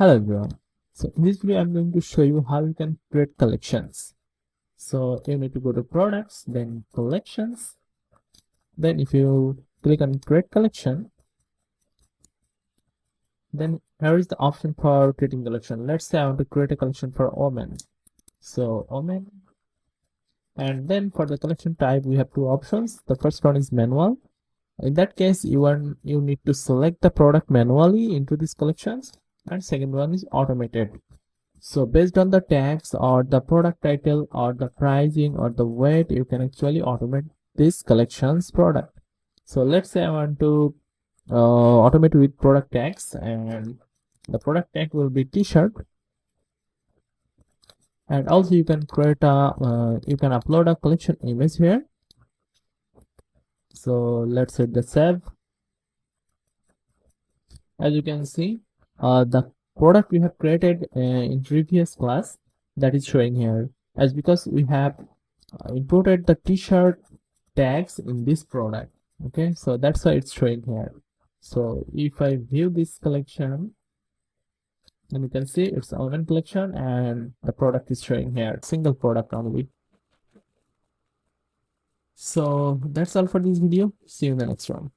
Hello everyone. So in this video I'm going to show you how you can create collections. So you need to go to products, then collections. Then if you click on create collection, then here is the option for creating collection. Let's say I want to create a collection for women. So women, and then for the collection type we have two options. The first one is manual. In that case you need to select the product manually into these collections, and second one is automated. So based on the tags or the product title or the pricing or the weight, you can actually automate this collections product. So let's say I want to automate with product tags, and the product tag will be t-shirt. And also you can create a you can upload a collection image here. So let's hit the save. As you can see, the product we have created in previous class, that is showing here, as because we have imported the t-shirt tags in this product. Okay, so that's why it's showing here. So if I view this collection, then you can see it's a women collection and the product is showing here, single product only. So that's all for this video. See you in the next one.